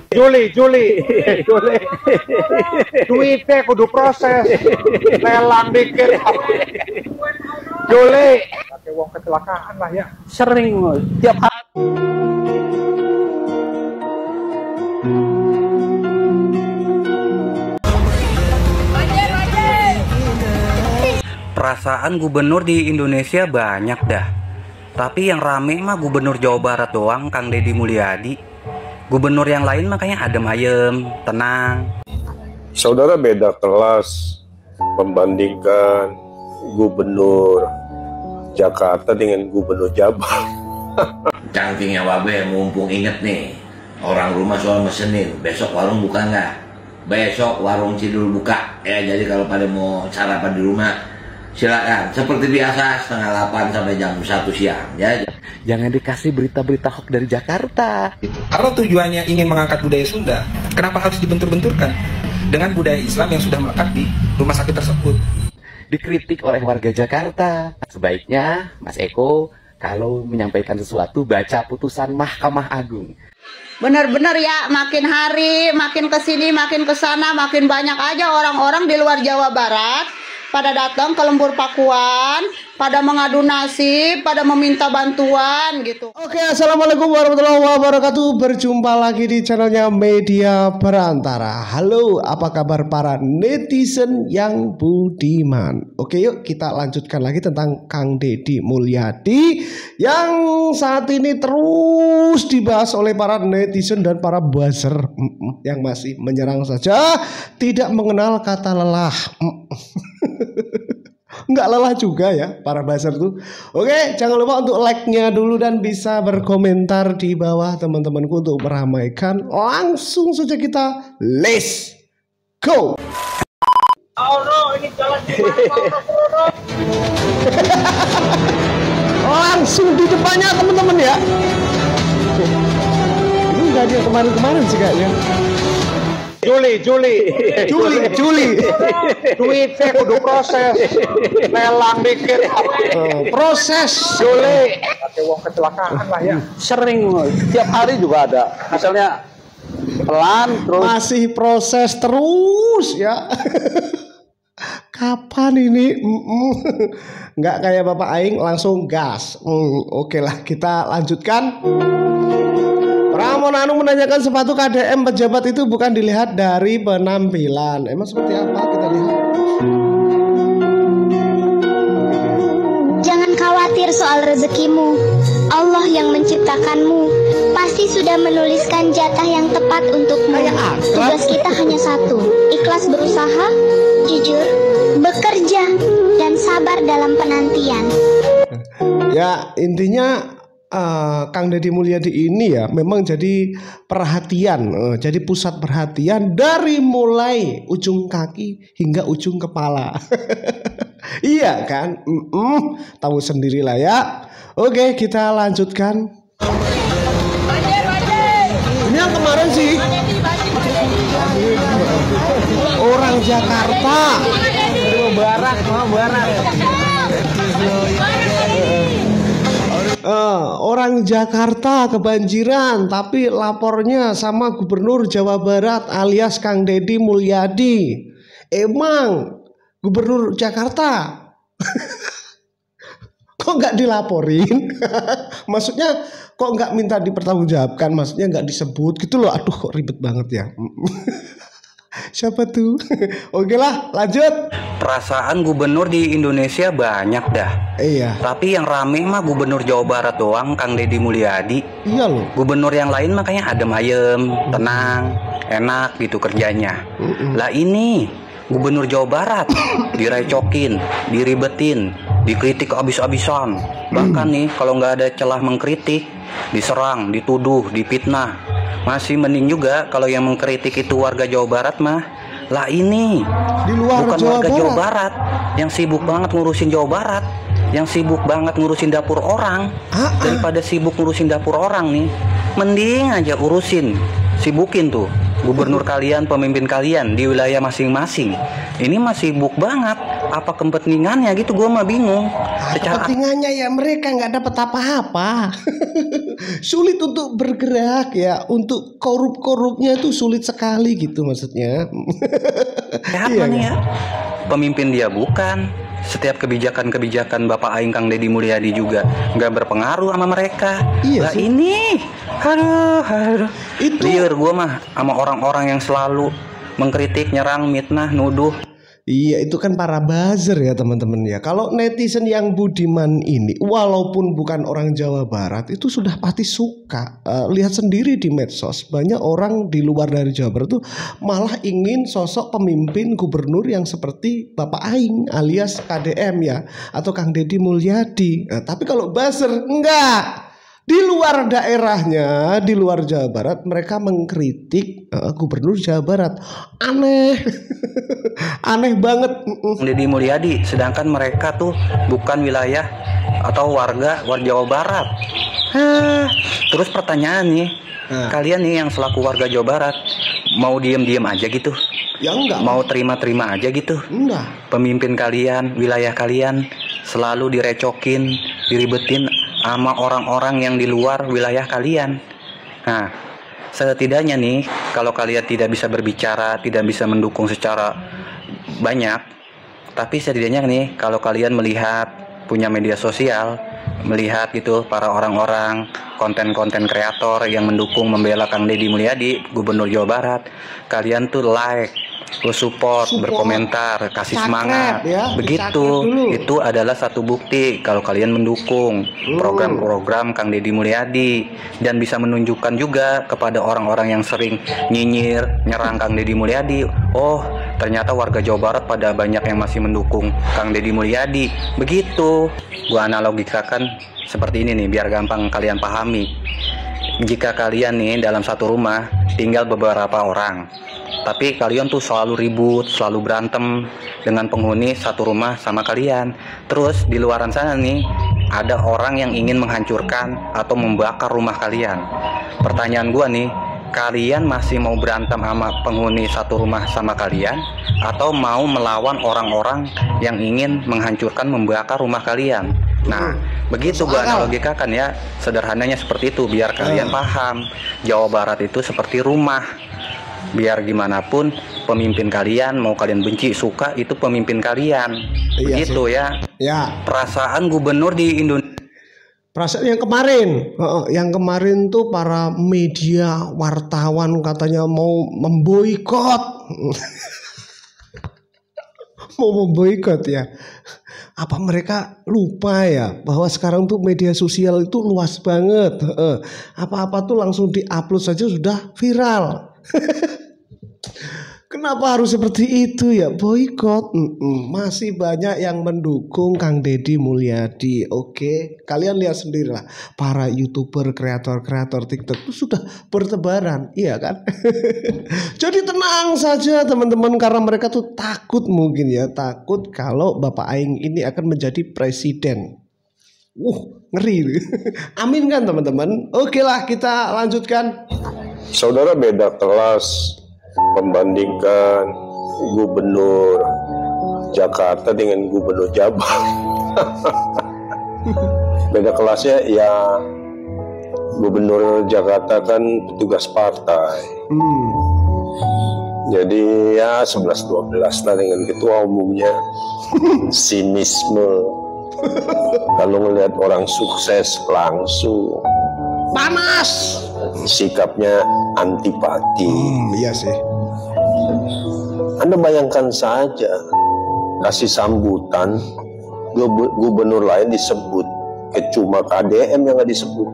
Juli, duitnya kudu proses, lelang dikit. Juli, pakai uang kecelakaan lah ya. Sering tiap hari. Perasaan gubernur di Indonesia banyak dah. Tapi yang rame mah gubernur Jawa Barat doang, Kang Deddy Mulyadi. Gubernur yang lain makanya adem ayem, tenang. Saudara beda kelas membandingkan gubernur Jakarta dengan gubernur Jabar. Cangkingnya Wabe mumpung inget nih, orang rumah soal mesenin, besok warung buka nggak? Besok warung Cidul buka ya, jadi kalau pada mau sarapan di rumah silakan seperti biasa 7:30 sampai jam 1 siang ya. Jangan dikasih berita-berita hoax dari Jakarta. Kalau tujuannya ingin mengangkat budaya Sunda, kenapa harus dibentur-benturkan dengan budaya Islam yang sudah melekat di rumah sakit tersebut? Dikritik oleh warga Jakarta. Sebaiknya Mas Eko kalau menyampaikan sesuatu baca putusan Mahkamah Agung. Benar-benar ya, makin hari, makin kesini, makin kesana, makin banyak aja orang-orang di luar Jawa Barat pada datang ke Lembur Pakuan, pada mengadu nasib, pada meminta bantuan gitu. Oke, assalamualaikum warahmatullahi wabarakatuh. Berjumpa lagi di channelnya Media Perantara. Halo, apa kabar para netizen yang budiman? Oke, yuk kita lanjutkan lagi tentang Kang Deddy Mulyadi yang saat ini terus dibahas oleh para netizen dan para buzzer yang masih menyerang saja, tidak mengenal kata lelah. Nggak lelah juga ya para buzzer tuh. Oke, jangan lupa untuk like-nya dulu dan bisa berkomentar di bawah teman-temanku untuk meramaikan. Langsung saja kita let's go. Oh no, ini jalan Langsung di depannya teman-teman ya. Ini nggak dia kemarin-kemarin sih kayaknya. Juli, duitnya kudu proses, lelang dikit. Proses Juli, pakai uang kecelakaan lah ya. Sering tiap hari juga ada. Misalnya pelan terus. masih proses terus ya. Kapan ini? Nggak kayak Bapak Aing langsung gas. Oke lah, kita lanjutkan. Ramon Anu menanyakan sepatu KDM pejabat itu bukan dilihat dari penampilan. Emang seperti apa? Kita lihat. Jangan khawatir soal rezekimu. Allah yang menciptakanmu pasti sudah menuliskan jatah yang tepat untukmu. Tugas kita hanya satu, ikhlas berusaha, jujur, bekerja, dan sabar dalam penantian. Ya, intinya Kang Deddy Mulyadi ini ya memang jadi perhatian, jadi pusat perhatian dari mulai ujung kaki hingga ujung kepala. Iya kan? Tahu sendirilah ya. Oke, kita lanjutkan. Ini yang kemarin sih orang Jakarta. Barat. Orang Jakarta kebanjiran, tapi lapornya sama Gubernur Jawa Barat alias Kang Deddy Mulyadi. Emang Gubernur Jakarta kok nggak dilaporin? Maksudnya kok nggak minta dipertanggungjawabkan? Maksudnya nggak disebut gitu loh. Aduh, kok ribet banget ya. Siapa tuh? Oke lah, lanjut. Perasaan gubernur di Indonesia banyak dah. Iya. Tapi yang rame mah gubernur Jawa Barat doang, Kang Deddy Mulyadi. Iya loh. Gubernur yang lain makanya adem ayem, tenang, enak gitu kerjanya. Lah ini gubernur Jawa Barat direcokin, diribetin, dikritik abis-abisan. Bahkan nih kalau nggak ada celah mengkritik, diserang, dituduh, dipitnah. Masih mending juga kalau yang mengkritik itu warga Jawa Barat mah. Lah ini Di luar bukan Jawa warga Barat. Jawa Barat yang sibuk banget ngurusin Jawa Barat, yang sibuk banget ngurusin dapur orang. Daripada sibuk ngurusin dapur orang nih, mending aja sibukin tuh gubernur kalian, pemimpin kalian di wilayah masing-masing. Ini mah sibuk banget apa kepentingannya gitu, gue mah bingung. Kepentingannya ya mereka nggak dapat apa-apa. Sulit untuk bergerak ya, untuk korup-korupnya itu sulit sekali gitu maksudnya. Apa nih ya? Pemimpin dia bukan. Setiap kebijakan-kebijakan Bapak Aing Kang Deddy Mulyadi juga nggak berpengaruh sama mereka. Lah ini, aduh, itu liar gue mah sama orang-orang yang selalu mengkritik, nyerang, mitnah, nuduh. Iya, itu kan para buzzer ya teman-teman ya. Kalau netizen yang budiman ini, walaupun bukan orang Jawa Barat, itu sudah pasti suka. Lihat sendiri di medsos, banyak orang di luar dari Jawa Barat tuh malah ingin sosok pemimpin gubernur yang seperti Bapak Aing alias KDM ya, atau Kang Deddy Mulyadi. Tapi kalau buzzer enggak. Di luar daerahnya, di luar Jawa Barat, mereka mengkritik gubernur Jawa Barat. Aneh. Aneh banget. Deddy Mulyadi, sedangkan mereka tuh bukan wilayah atau warga Jawa Barat. Terus pertanyaan nih, kalian nih yang selaku warga Jawa Barat, mau diem-diem aja gitu? Ya enggak. Mau terima-terima aja gitu? Enggak. Pemimpin kalian, wilayah kalian selalu direcokin, diribetin sama orang-orang yang di luar wilayah kalian. Nah, setidaknya nih, kalau kalian tidak bisa berbicara, tidak bisa mendukung secara banyak, tapi setidaknya nih, kalau kalian melihat, punya media sosial, melihat gitu para orang-orang, konten-konten kreator yang mendukung membela Kang Deddy Mulyadi, Gubernur Jawa Barat, kalian tuh like, support, berkomentar, kasih semangat ya, begitu. Itu adalah satu bukti kalau kalian mendukung program-program Kang Deddy Mulyadi, dan bisa menunjukkan juga kepada orang-orang yang sering nyinyir, nyerang Kang Deddy Mulyadi, oh ternyata warga Jawa Barat pada banyak yang masih mendukung Kang Deddy Mulyadi. Begitu. Gua analogikakan seperti ini nih biar gampang kalian pahami. Jika kalian nih dalam satu rumah tinggal beberapa orang, tapi kalian tuh selalu ribut, selalu berantem dengan penghuni satu rumah sama kalian. Terus di luaran sana nih ada orang yang ingin menghancurkan atau membakar rumah kalian. Pertanyaan gua nih, kalian masih mau berantem sama penghuni satu rumah sama kalian, atau mau melawan orang-orang yang ingin menghancurkan, membakar rumah kalian? Nah, begitu gua analogikakan ya, sederhananya seperti itu biar kalian paham. Jawa Barat itu seperti rumah. Biar gimana pun pemimpin kalian, mau kalian benci suka, itu pemimpin kalian. Begitu ya. Perasaan gubernur di Indonesia. Perasaan yang kemarin tuh para media wartawan katanya mau memboikot. Mau memboikot ya. Apa mereka lupa ya bahwa sekarang tuh media sosial itu luas banget. Apa-apa tuh langsung diupload saja sudah viral. Kenapa harus seperti itu ya, boykot? Masih banyak yang mendukung Kang Deddy Mulyadi. Oke, kalian lihat sendirilah, para YouTuber, kreator-kreator TikTok itu sudah bertebaran, iya kan? Jadi tenang saja teman-teman, karena mereka tuh takut mungkin ya, takut kalau Bapak Aing ini akan menjadi presiden. Ngeri. Amin kan teman-teman? Oke lah, kita lanjutkan. Saudara beda kelas membandingkan gubernur Jakarta dengan gubernur Jabar. Beda kelasnya ya, gubernur Jakarta kan petugas partai. Jadi ya 11-12 lah dengan ketua umumnya. Sinisme. Kalau ngelihat orang sukses langsung panas, sikapnya antipati. Iya sih. Anda bayangkan saja, kasih sambutan gubernur lain disebut, cuma KDM yang nggak disebut.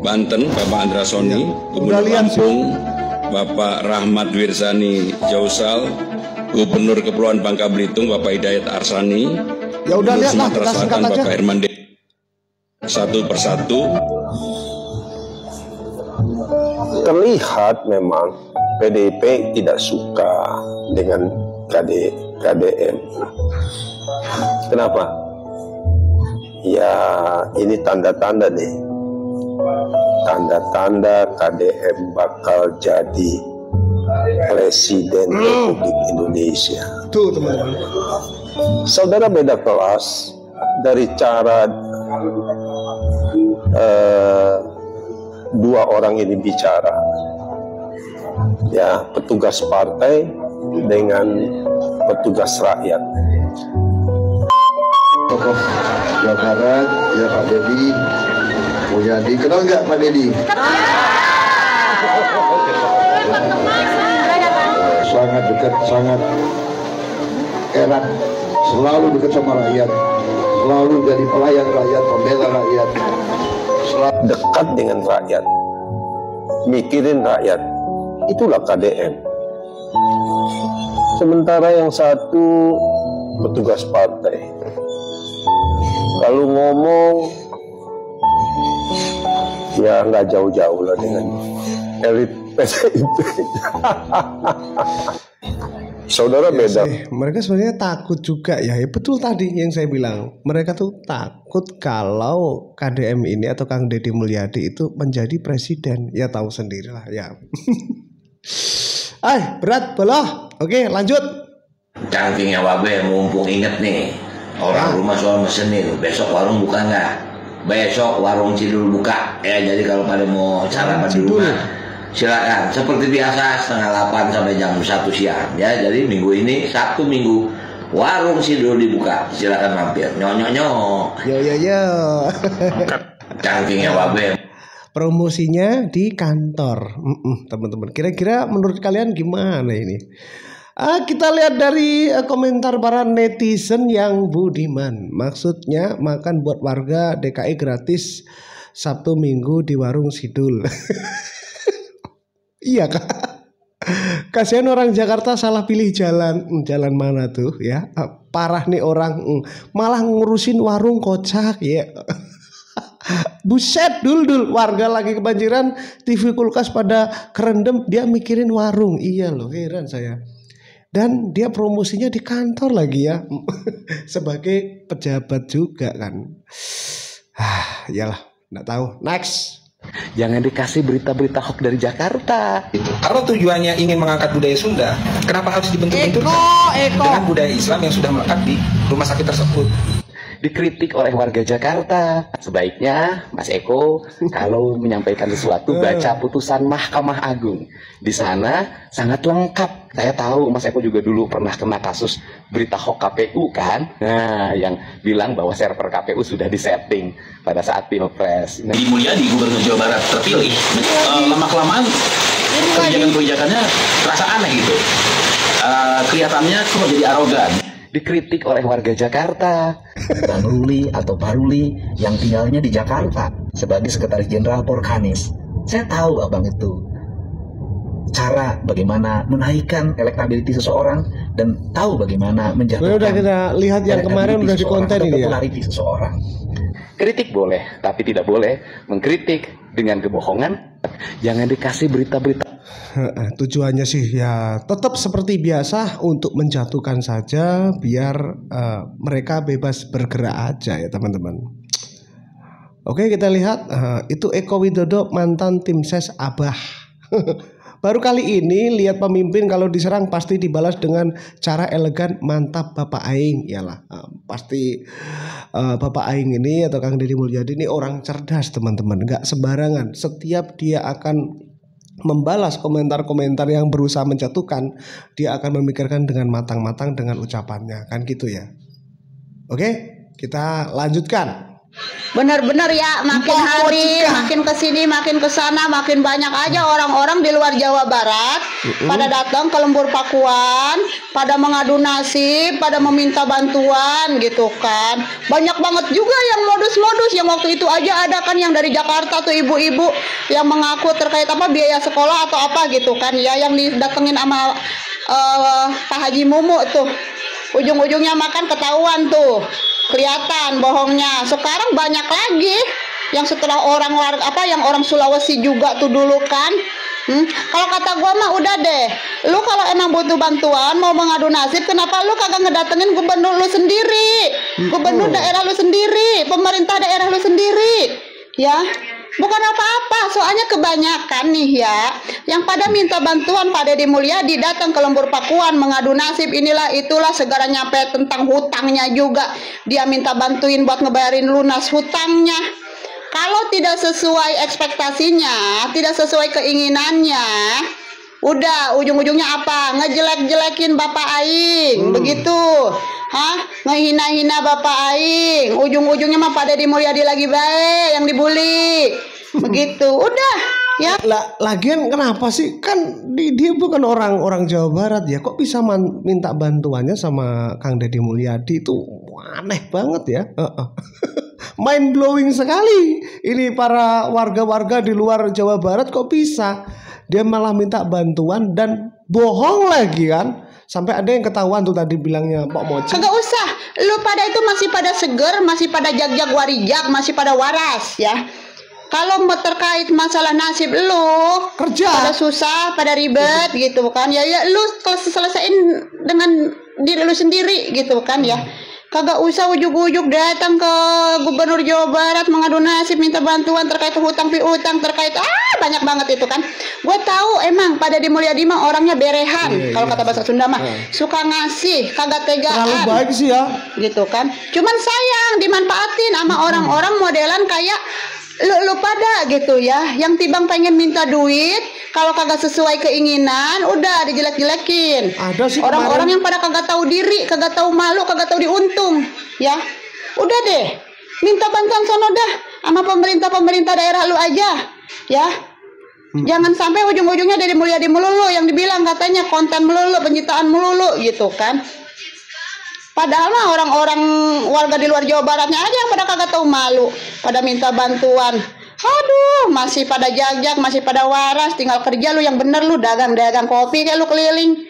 Banten Bapak Andra Soni, Gubernur Lampung Bapak Rahmat Wirsani Jausal, Gubernur Kepulauan Bangka Belitung Bapak Hidayat Arsani, Gubernur Sumatera Selatan Bapak Herman D. Satu persatu. Terlihat memang PDIP tidak suka dengan KDM. Kenapa? Ya ini tanda-tanda nih, tanda-tanda KDM bakal jadi Presiden Republik Indonesia. Tuh teman-teman. Saudara beda kelas dari cara dua orang ini bicara. Ya, petugas partai dengan petugas rakyat. Tokoh Jawa Barat, ya Pak Dedi Mulyadi. Kenal nggak Pak Dedi? Sangat dekat, sangat erat, selalu dekat sama rakyat, selalu jadi pelayan rakyat, pembela rakyat, selalu dekat dengan rakyat, mikirin rakyat. Itulah KDM. Sementara yang satu petugas partai, kalau ngomong ya nggak jauh-jauh lah dengan elit PDIP. Saudara beda. Mereka sebenarnya takut juga ya. Betul tadi yang saya bilang. Mereka tuh takut kalau KDM ini atau Kang Deddy Mulyadi itu menjadi presiden. Ya tahu sendirilah ya. Berat belah. Oke, lanjut. Cangkingnya Wabe mumpung inget nih, orang rumah soal mesenin, besok warung buka nggak? Besok warung Cidul buka. Ya jadi kalau pada mau sarapan di rumah, silakan. Seperti biasa 7:30 sampai jam 1 siang. Ya jadi minggu ini Sabtu Minggu warung Cidul dibuka. Silakan mampir. Nyok. Yo. Cangkingnya Wabe. Promosinya di kantor, teman-teman. Kira-kira menurut kalian gimana ini? Kita lihat dari komentar para netizen yang budiman. Maksudnya makan buat warga DKI gratis Sabtu Minggu di warung Sidul. Iya kak. Kasihan orang Jakarta salah pilih jalan. Jalan mana tuh ya? Parah nih orang. Malah ngurusin warung kocak ya. Buset dul warga lagi kebanjiran, TV kulkas pada kerendam, dia mikirin warung. Iya loh, heran saya. Dan dia promosinya di kantor lagi ya. Sebagai pejabat juga kan. Iyalah, nggak tahu. Next. Jangan dikasih berita-berita hoax dari Jakarta. Kalau tujuannya ingin mengangkat budaya Sunda, kenapa harus dibentur-benturkan dengan budaya Islam yang sudah melekat di rumah sakit tersebut? Dikritik oleh warga Jakarta. Sebaiknya Mas Eko kalau menyampaikan sesuatu baca putusan Mahkamah Agung. Di sana sangat lengkap. Saya tahu Mas Eko juga dulu pernah kena kasus berita hoax KPU kan. Nah, yang bilang bahwa server KPU sudah disetting pada saat Pilpres. Di Mulyadi Gubernur Jawa Barat terpilih, lama-kelamaan kebijakan-kebijakannya terasa aneh gitu. Kelihatannya kok jadi arogan. Dikritik oleh warga Jakarta. Bang Ruli atau Pak Ruli yang tinggalnya di Jakarta sebagai Sekretaris Jenderal Porkanis. Saya tahu abang itu cara bagaimana menaikkan elektabilitas seseorang dan tahu bagaimana menjatuhkan. Udah kita lihat yang kemarin udah di konten ini ya. Seseorang. Kritik boleh, tapi tidak boleh mengkritik dengan kebohongan. Jangan dikasih berita-berita. Tujuannya sih ya tetap seperti biasa untuk menjatuhkan saja biar mereka bebas bergerak aja ya teman-teman. Oke, kita lihat itu Eko Widodo mantan tim ses Abah. Baru kali ini lihat pemimpin kalau diserang pasti dibalas dengan cara elegan, mantap Bapak Aing. Iyalah, pasti Bapak Aing ini atau Kang Deddy Mulyadi ini orang cerdas teman-teman, nggak sembarangan. Setiap dia akan membalas komentar-komentar yang berusaha menjatuhkan, dia akan memikirkan dengan matang-matang dengan ucapannya, kan gitu ya. Oke, kita lanjutkan. Benar-benar ya, makin hari makin kesini makin kesana makin banyak aja orang-orang di luar Jawa Barat pada datang ke Lembur Pakuan, pada mengadu nasib, pada meminta bantuan gitu kan. Banyak banget juga yang modus-modus yang waktu itu aja ada kan yang dari Jakarta tuh ibu-ibu yang mengaku terkait apa biaya sekolah atau apa gitu kan ya, yang didatengin sama Pak Haji Mumu tuh. Ujung-ujungnya makan ketahuan tuh, kelihatan bohongnya. Sekarang banyak lagi yang setelah orang Sulawesi juga tuh dulu kan. Kalau kata gua mah udah deh, lu kalau emang butuh bantuan mau mengadu nasib, kenapa lu kagak ngedatengin gubernur lu sendiri, gubernur daerah lu sendiri, pemerintah daerah lu sendiri, ya? Bukan apa-apa, soalnya kebanyakan nih ya, yang pada minta bantuan pada Deddy Mulyadi datang ke Lembur Pakuan mengadu nasib inilah itulah segala nyampe tentang hutangnya juga. Dia minta bantuin buat ngebayarin lunas hutangnya. Kalau tidak sesuai ekspektasinya, tidak sesuai keinginannya, udah ujung-ujungnya apa? Ngejelek-jelekin Bapak Aing, begitu. Ngehina-hina Bapak Aing, ujung-ujungnya mah pada Deddy Mulyadi lagi baik yang dibully, begitu. Udah, ya. Lagian kenapa sih? Kan dia bukan orang Jawa Barat ya, kok bisa minta bantuannya sama Kang Deddy Mulyadi? Itu aneh banget ya. Mind blowing sekali. Ini para warga-warga di luar Jawa Barat kok bisa dia malah minta bantuan dan bohong lagi kan? Sampai ada yang ketahuan tuh tadi bilangnya Pak Moci. Kagak usah, lu pada itu masih pada seger, masih pada jag-jag warijak, masih pada waras ya. Kalau terkait masalah nasib lu kerja pada susah, pada ribet gitu kan ya, lu selesaiin dengan diri lu sendiri gitu kan ya. Kagak usah ujuk-ujuk datang ke Gubernur Jawa Barat mengadu nasib minta bantuan terkait hutang piutang terkait banyak banget itu kan. Gue tahu emang pada Deddy Mulyadi mah orangnya berehan, kalau kata bahasa Sunda mah suka ngasih, kagak tegaan. Terlalu baik sih ya. Gitu kan. Cuman sayang dimanfaatin sama orang-orang modelan kayak lu pada gitu ya, yang tibang pengen minta duit kalau kagak sesuai keinginan udah dijelek-jelekin. Ada sih orang-orang yang pada kagak tahu diri, kagak tahu malu, kagak tahu diuntung ya. Udah deh, minta bantuan sono dah sama pemerintah daerah lu aja ya. Jangan sampai ujung-ujungnya Deddy Mulyadi melulu yang dibilang katanya konten melulu, penyitaan melulu gitu kan. Padahal mah orang-orang warga di luar Jawa Baratnya aja yang pada kagak tahu malu, pada minta bantuan. Aduh, masih pada jag-jag, masih pada waras, tinggal kerja lu yang bener, lu dagang kopi kayak lu keliling.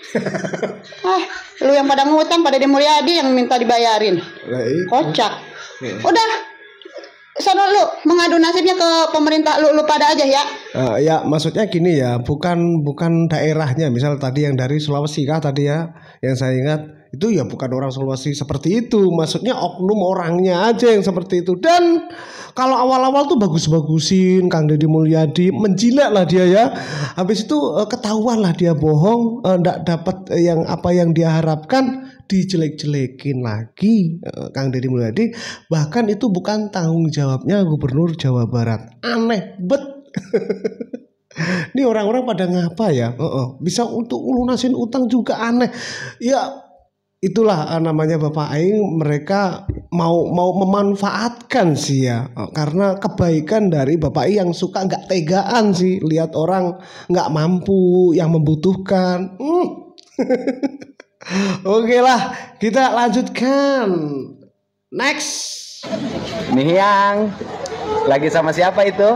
Lu yang pada ngutang pada Deddy Mulyadi yang minta dibayarin. Kocak. Udah, sono lu mengadu nasibnya ke pemerintah lu pada aja ya. Ya maksudnya gini ya, bukan daerahnya. Misal tadi yang dari Sulawesi kah tadi ya, yang saya ingat itu ya bukan orang Sulawesi seperti itu. Maksudnya oknum orangnya aja yang seperti itu. Dan kalau awal-awal tuh bagus-bagusin Kang Deddy Mulyadi, menjilat lah dia ya. Habis itu ketahuan lah dia bohong, nggak dapat yang apa yang dia harapkan, dijelek-jelekin lagi Kang Deddy Mulyadi. Bahkan itu bukan tanggung jawabnya Gubernur Jawa Barat. Aneh bet. Ini orang-orang pada ngapa ya? Bisa untuk lunasin utang juga aneh. Ya itulah namanya Bapak Aing, mereka mau memanfaatkan sih ya, karena kebaikan dari Bapak Aing yang suka nggak tegaan sih lihat orang nggak mampu yang membutuhkan. Oke lah, kita lanjutkan. Next. Nih yang lagi sama siapa itu?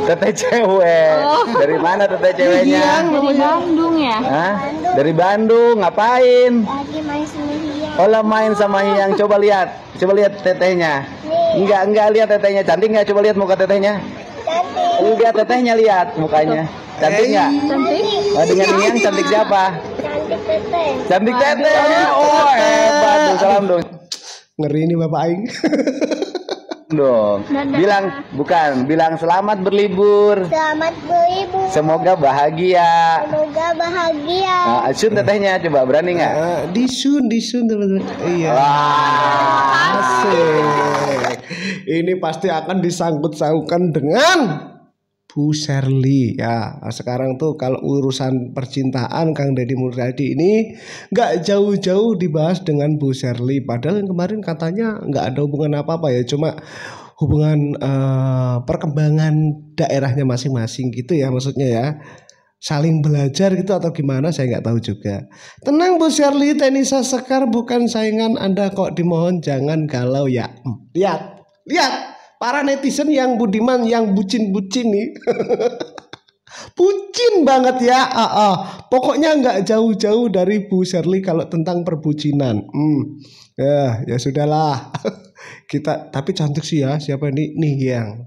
Teteh cewek. Dari mana teteh ceweknya? Dari Bandung ya. Hah? Dari Bandung, ngapain? Lagi main sama Hiang. Oh lah main sama Hiang. Coba lihat tetehnya. Enggak lihat tetehnya. Cantik nggak? Coba lihat muka tetehnya. Cantik. Enggak, tetehnya lihat mukanya. Cantik nggak? Cantik. Oh, dengan Hiang cantik siapa? Cantik teteh. Cantik teteh. Oh hebat. Salam dong. Ngeri ini Bapak Aing. Dong. Bilang selamat berlibur. Selamat berlibur. Semoga bahagia. Semoga bahagia. Nah, Sun tetehnya coba berani nggak? Disun teman-teman. Iya. Asik. Ini pasti akan disangkut-sangkutkan dengan Bu Sherly ya. Sekarang tuh kalau urusan percintaan Kang Deddy Mulyadi ini nggak jauh-jauh dibahas dengan Bu Sherly. Padahal yang kemarin katanya nggak ada hubungan apa-apa ya, cuma hubungan perkembangan daerahnya masing-masing gitu ya, maksudnya ya. Saling belajar gitu atau gimana saya nggak tahu juga. Tenang Bu Sherly, Tenisa Sekar bukan saingan Anda kok, dimohon jangan galau ya. Lihat para netizen yang budiman, yang bucin-bucin nih. Bucin banget ya. Pokoknya nggak jauh-jauh dari Bu Sherly kalau tentang perbucinan. Ya sudahlah. Kita tapi cantik sih ya. Siapa ini? Nih yang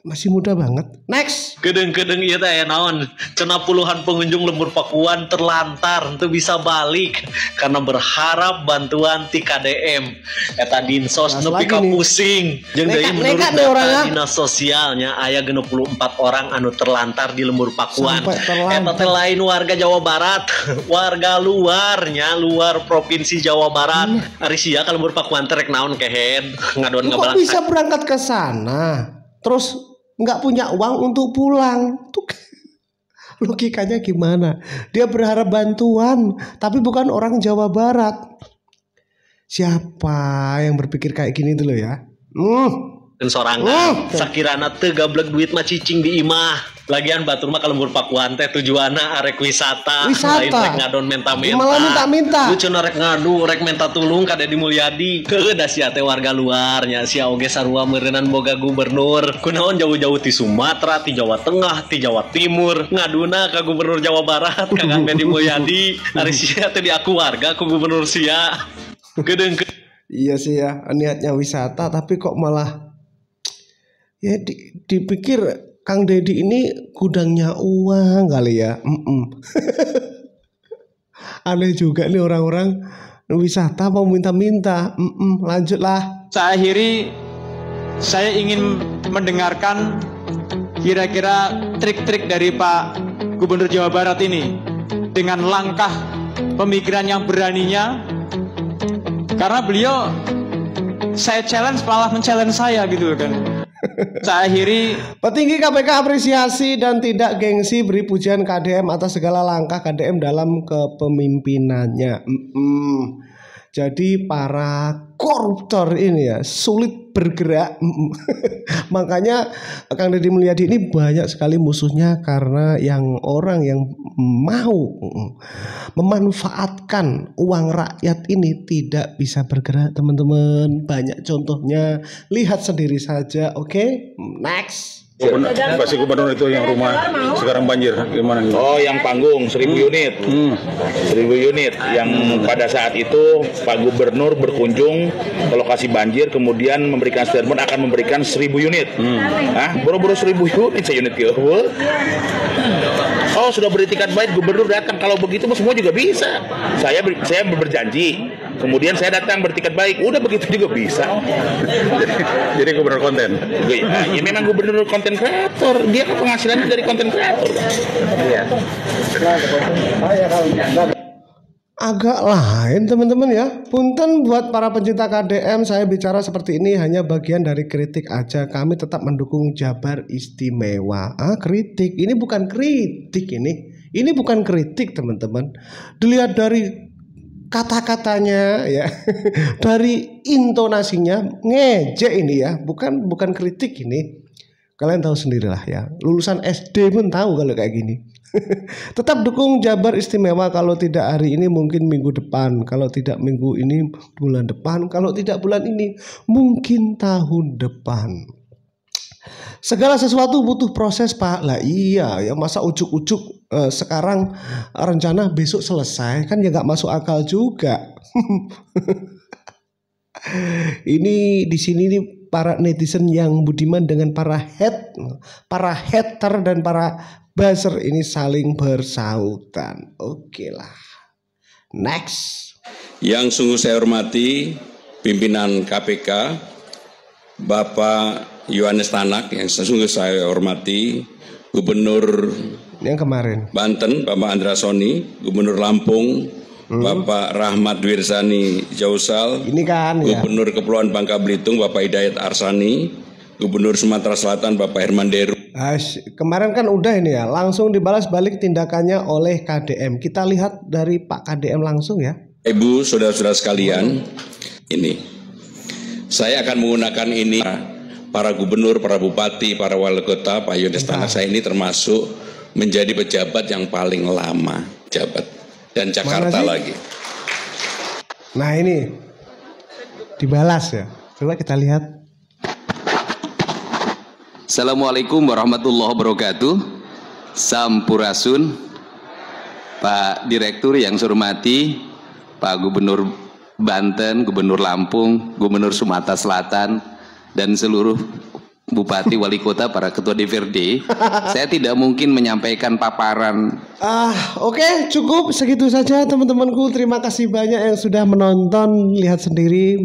Masih muda banget. Next. Kedeng-kedeng ieu teh naon? Cenah puluhan pengunjung Lembur Pakuan terlantar teu bisa balik karena berharap bantuan ti KDM. Eta dinsos nepi ka pusing. Jeung deui menurut data dinas sosialnya aya 64 orang anu terlantar di Lembur Pakuan. Eta teh lain warga Jawa Barat, warga luarnya, luar provinsi Jawa Barat. Ari sia ka Lembur Pakuan teh rek naon kehen? Ngadoan ngabalas. Kok bisa berangkat ke sana? Terus nggak punya uang untuk pulang tuh, logikanya gimana? Dia berharap bantuan tapi bukan orang Jawa Barat. Siapa yang berpikir kayak gini dulu ya? Sorangan sakirana teu gablek duit mah cicing di imah. Lagian batur mah ka Lembur Pakuan teh tujuanna arek wisata. Lain rek ngadon menta-menta. Malah minta-minta. Lucuna rek ngadu, rek menta tulung ka Dedi Mulyadi. Heuh da sia teh warga luarnya, sia oge sarua meureunnan boga gubernur. Kunaon jauh-jauh ti Sumatera, ti Jawa Tengah, ti Jawa Timur, ngaduna ka Gubernur Jawa Barat, ka Kang Dedi Mulyadi. Ari sia teh diaku warga ku gubernur sia. Gedeng. Iya sih ya, niatnya wisata tapi kok malah ya dipikir Kang Dedi ini gudangnya uang kali ya. Aneh juga nih orang-orang wisata mau minta-minta. Lanjutlah. Saya akhiri, saya ingin mendengarkan kira-kira trik-trik dari Pak Gubernur Jawa Barat ini dengan langkah pemikiran yang beraninya, karena beliau saya challenge malah men-challenge saya gitu kan. Saya akhiri. Petinggi KPK apresiasi dan tidak gengsi beri pujian KDM atas segala langkah KDM dalam kepemimpinannya. Jadi para koruptor ini ya sulit bergerak. Makanya Kang Dedi Mulyadi ini banyak sekali musuhnya karena orang yang mau memanfaatkan uang rakyat ini tidak bisa bergerak, teman-teman. Banyak contohnya, lihat sendiri saja. Oke, next. Pasti gubernur itu yang rumah sekarang banjir gimana gitu? Oh, yang panggung 1000 unit. 1000 unit yang pada saat itu Pak Gubernur berkunjung ke lokasi banjir, kemudian memberikan statement akan memberikan 1000 unit. Boro-boro 1000 unit seunit ke. Oh, sudah beritikat baik, gubernur datang. Kalau begitu semua juga bisa. Saya berjanji. Kemudian saya datang bertiket baik. Udah begitu juga bisa. Jadi gubernur konten. Ya memang gubernur konten kreator. Dia kan penghasilannya dari konten kreator. Iya. Agak lain teman-teman ya. Punten buat para pencinta KDM, saya bicara seperti ini hanya bagian dari kritik aja. Kami tetap mendukung Jabar Istimewa. Kritik. Ini bukan kritik ini. Ini bukan kritik teman-teman. Dilihat dari kata-katanya ya, dari intonasinya ngejek ini ya, bukan kritik ini. Kalian tahu sendirilah ya, lulusan SD pun tahu kalau kayak gini. Tetap dukung Jabar Istimewa, kalau tidak hari ini mungkin minggu depan, kalau tidak minggu ini bulan depan, kalau tidak bulan ini mungkin tahun depan. Segala sesuatu butuh proses, Pak. Lah iya ya, masa ujuk-ujuk sekarang rencana besok selesai, kan ya nggak masuk akal juga. Ini di sini nih para netizen yang budiman dengan para hater dan para buzzer ini saling bersautan. Oke lah. Next. Yang sungguh saya hormati pimpinan KPK Bapak Yohanes Tanak, yang sesungguh saya hormati Gubernur yang kemarin Banten Bapak Andra Soni, Gubernur Lampung Bapak Rahmat Wirsani Jausal, ini kan Gubernur Kepulauan Bangka Belitung Bapak Hidayat Arsani, Gubernur Sumatera Selatan Bapak Herman Deru. Kemarin kan udah ini ya, langsung dibalas balik tindakannya oleh KDM. Kita lihat dari Pak KDM langsung ya. Ibu, saudara-saudara sekalian, ini saya akan menggunakan ini. Para gubernur, para bupati, para wali kota, Pak Yohanes Tanak, saya ini termasuk menjadi pejabat yang paling lama jabat, dan Jakarta lagi. Nah ini dibalas ya, coba kita lihat. Assalamualaikum warahmatullahi wabarakatuh. Sampurasun. Pak Direktur yang saya hormati, Pak Gubernur Banten, Gubernur Lampung, Gubernur Sumatera Selatan, dan seluruh bupati, wali kota, para ketua DPRD, saya tidak mungkin menyampaikan paparan. Oke, cukup segitu saja teman-temanku. Terima kasih banyak yang sudah menonton. Lihat sendiri.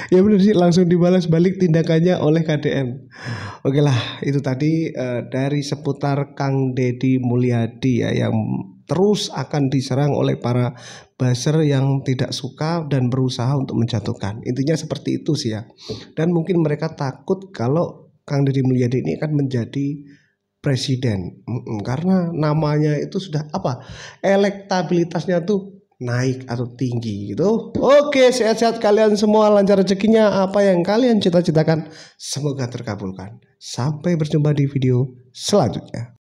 Ya benar sih, langsung dibalas balik tindakannya oleh KDM. Oke lah, itu tadi dari seputar Kang Deddy Mulyadi ya, yang terus akan diserang oleh para buzzer yang tidak suka dan berusaha untuk menjatuhkan. Intinya seperti itu sih ya. Dan mungkin mereka takut kalau Kang Deddy Mulyadi ini akan menjadi presiden. Karena namanya itu sudah elektabilitasnya tuh naik atau tinggi gitu. Oke, sehat-sehat kalian semua, lancar rezekinya, apa yang kalian cita-citakan semoga terkabulkan. Sampai berjumpa di video selanjutnya.